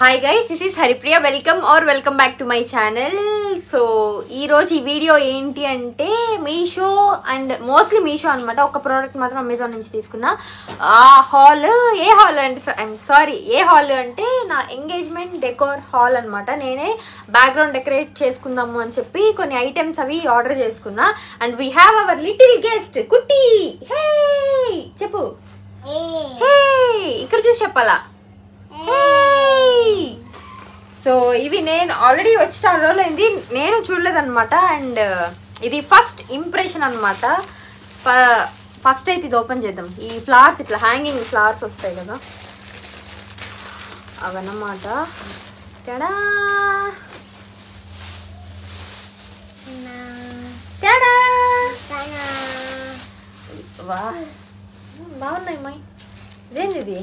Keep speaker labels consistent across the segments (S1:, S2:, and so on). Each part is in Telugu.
S1: Hi guys, this is Haripriya. Welcome back to my channel. So ఈరోజు ఈ వీడియో ఏంటి అంటే మీషో అండ్ మోస్ట్లీ మీషో అనమాట. ఒక ప్రోడక్ట్ మాత్రం అమెజాన్ నుంచి తీసుకున్నా. ఆ హాల్ ఏ హాల్ అంటే నా ఎంగేజ్మెంట్ డెకోర్ హాల్ అనమాట. నేనే బ్యాక్గ్రౌండ్ డెకరేట్ చేసుకుందాము అని చెప్పి కొన్ని ఐటమ్స్ అవి ఆర్డర్ చేసుకున్నా. And we have our little guest కుట్టి. హే చెప్పు, హే ఇక్కడ చూసి చెప్పాలా. సో ఇవి నేను ఆల్రెడీ వచ్చి చాలా రోజులు అయింది, నేను చూడలేదన్నమాట. అండ్ ఇది ఫస్ట్ ఇంప్రెషన్ అనమాట. ఫస్ట్ అయితే ఇది ఓపెన్ చేద్దాం. ఈ ఫ్లవర్స్ ఇట్లా హ్యాంగింగ్ ఫ్లవర్స్ వస్తాయి కదా, అవన్నమాట. టడా టడా, వా బాగున్నాయి అమ్మాయి. ఇదేంది ఇది?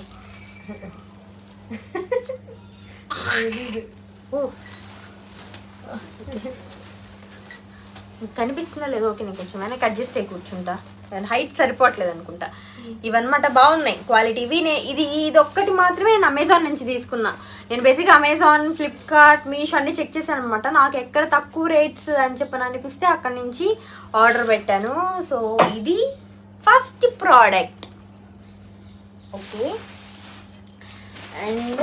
S1: కనిపిస్తుందా లేదు? ఓకే, నేను కొంచెం వెనక్కి అడ్జస్ట్ అయ్యి కూర్చుంటా, హైట్ సరిపోవట్లేదు అనుకుంటా. ఇవన్నమాట బాగున్నాయి క్వాలిటీ. ఇది ఒక్కటి మాత్రమే నేను అమెజాన్ నుంచి తీసుకున్నా. నేను బేసిక్గా అమెజాన్, ఫ్లిప్కార్ట్, మీషో అన్ని చెక్ చేశాను అనమాట. నాకు ఎక్కడ తక్కువ రేట్స్ అని చెప్పని అనిపిస్తే అక్కడి నుంచి ఆర్డర్ పెట్టాను. సో ఇది first product. Okay, and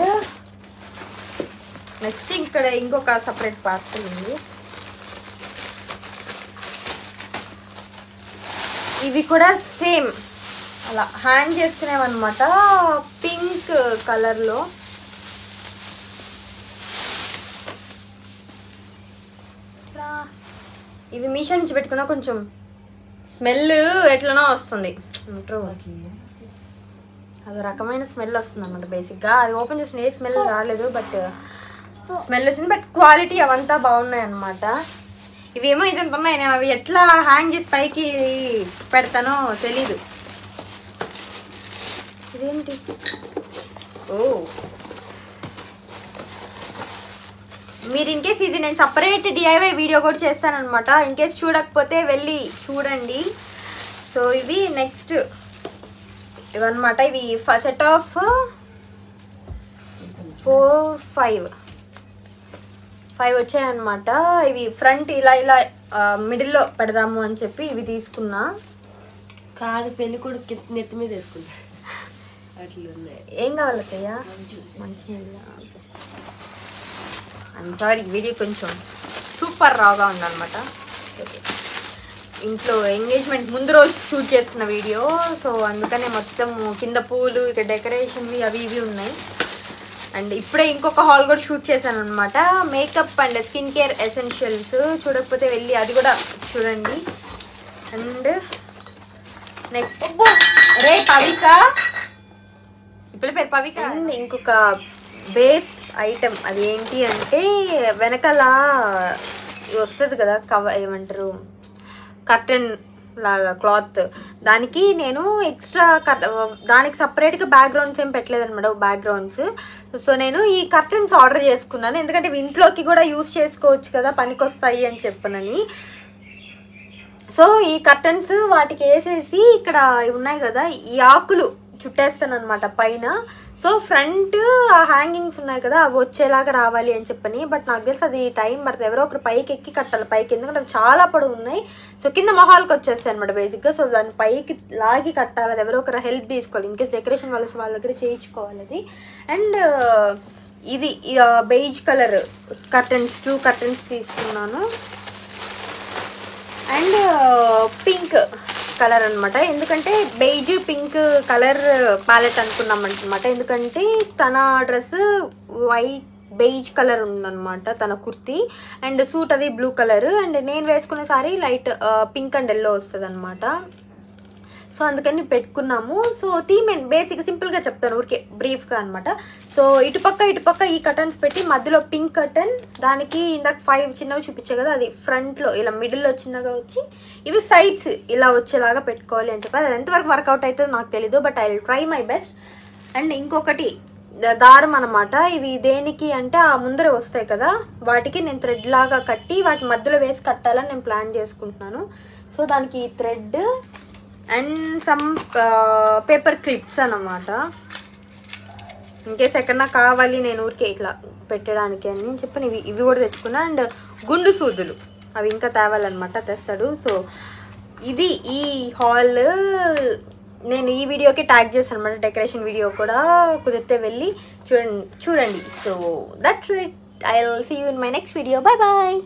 S1: next ఇక్కడ ఇంకొక సపరేట్ పార్సల్ ఉంది. ఇవి కూడా సేమ్ అలా హ్యాంగ్ చేసుకునేవన్నమాట, పింక్ కలర్లో. ఇవి మీషో నుంచి పెట్టుకున్నా కొంచెం స్మెల్ ఎట్లనో వస్తుంది, అది రకమైన స్మెల్ వస్తుంది అనమాట. బేసిక్గా అది ఓపెన్ చేసిన ఏ స్మెల్ రాలేదు, బట్ స్మెల్ వచ్చింది. బట్ క్వాలిటీ అవంతా బాగున్నాయి అనమాట. ఇవేమో ఇదంత ఉన్నాయి, నేను అవి ఎట్లా హ్యాంగ్ చేసి పైకి పెడతానో తెలీదు. ఇదేంటి? ఓ, మీరు ఇన్కేస్ ఇది నేను సపరేట్ డిఐవై వీడియో కూడా చేస్తానమాట. ఇన్కేస్ చూడకపోతే వెళ్ళి చూడండి. సో ఇవి నెక్స్ట్ ఇవన్నమాట. ఇవి సెట్ ఆఫ్ 5 వచ్చాయన్నమాట. ఇవి ఫ్రంట్ ఇలా మిడిల్లో పెడదాము అని చెప్పి ఇవి తీసుకున్నా.
S2: కాదు, పెళ్లి కూడా నెత్తి మీద వేసుకుంటా. అట్లా
S1: ఏం కావాలి అత్తయ్య? మంచి సారీ, వీడియో కొంచెం సూపర్ రాగా ఉందన్నమాట. ఓకే, ఇంట్లో ఎంగేజ్మెంట్ ముందు రోజు షూట్ చేస్తున్న వీడియో. సో అందుకనే మొత్తం కింద పూలు, ఇక్కడ డెకరేషన్వి అవి ఇవి ఉన్నాయి. అండ్ ఇప్పుడే ఇంకొక హాల్ కూడా షూట్ చేశాను అనమాట. Makeup and skin care essentials, చూడకపోతే వెళ్ళి అది కూడా చూడండి. అండ్ నెక్స్ట్ రే పవిక, ఇప్పుడు పేరు పవిక. అండ్ ఇంకొక బేస్ ఐటమ్, అది ఏంటి అంటే వెనకాల వస్తుంది కదా ఏమంటారు, కర్టెన్ లాగా క్లాత్. దానికి నేను ఎక్స్ట్రా దానికి సపరేట్గా బ్యాక్గ్రౌండ్స్ ఏం పెట్టలేదు అనమాట, బ్యాక్గ్రౌండ్స్. సో నేను ఈ కర్టెన్స్ ఆర్డర్ చేసుకున్నాను, ఎందుకంటే ఇంట్లోకి కూడా యూజ్ చేసుకోవచ్చు కదా, పనికొస్తాయి అని చెప్పనని. సో ఈ కర్టెన్స్ వాటికి వేసేసి ఇక్కడ ఉన్నాయి కదా, ఈ ఆకులు చుట్టేస్తాను అనమాట పైన. సో ఫ్రంట్ ఆ హ్యాంగింగ్స్ ఉన్నాయి కదా, అవి వచ్చేలాగా రావాలి అని చెప్పని. బట్ నాకు తెలిసి అది టైం పడుతుంది, ఎవరో ఒకరు పైకి ఎక్కి కట్టాలి పైకి, ఎందుకంటే అవి చాలా పొడవు ఉన్నాయి. సో కింద మొహాల్కి వచ్చేస్తాయి అనమాట బేసిక్గా. సో దాన్ని పైకి లాగి కట్టాలి, అది ఎవరో ఒకరు హెల్ప్ తీసుకోవాలి. ఇన్కేస్ డెకరేషన్ వాళ్ళ దగ్గర చేయించుకోవాలి అది. అండ్ ఇది బెయిజ్ కలర్ కర్టెన్స్, 2 కర్టెన్స్ తీసుకున్నాను. అండ్ పింక్ కలర్ అనమాట, ఎందుకంటే బెయిజ్ పింక్ కలర్ ప్యాలెట్ అనుకున్నాం అనమాట. ఎందుకంటే తన డ్రెస్ వైట్ బెయిజ్ కలర్ ఉందన్నమాట, తన కుర్తీ. అండ్ సూట్ అది బ్లూ కలర్. అండ్ నేను వేసుకునే sorry light pink and yellow వస్తుంది అనమాట. సో అందుకని పెట్టుకున్నాము. సో థీమ్ బేసిక్ సింపుల్గా చెప్తాను, ఊరికే బ్రీఫ్గా అనమాట. సో ఇటుపక్క ఈ కర్టన్స్ పెట్టి మధ్యలో పింక్ కర్టన్, దానికి ఇందాక 5 చిన్నవి చూపించే కదా, అది ఫ్రంట్లో ఇలా మిడిల్లో చిన్నగా వచ్చి ఇవి సైడ్స్ ఇలా వచ్చేలాగా పెట్టుకోవాలి అని చెప్పి. అది ఎంతవరకు వర్కౌట్ అవుతుందో నాకు తెలీదు, but I will try my best. And ఇంకొకటి దారం అనమాట. ఇవి దేనికి అంటే ఆ ముందర వస్తాయి కదా, వాటికి నేను థ్రెడ్ లాగా కట్టి వాటి మధ్యలో వేసి కట్టాలని నేను ప్లాన్ చేసుకుంటున్నాను. సో దానికి thread and some paper clips అన్నమాట. ఇంకేస్ ఎక్కడన్నా కావాలి నేను ఊరికే ఇట్లా పెట్టడానికి అని చెప్పి ఇవి కూడా తెచ్చుకున్నా. అండ్ గుండు సూదులు అవి ఇంకా తేవాలన్నమాట, తెస్తాడు. సో ఇది ఈ హాల్ నేను ఈ వీడియోకి ట్యాగ్ చేస్తాను అనమాట, డెకరేషన్ వీడియో కూడా కుదిరితే వెళ్ళి చూడండి. So that's it, I will see you in my next video. Bye bye.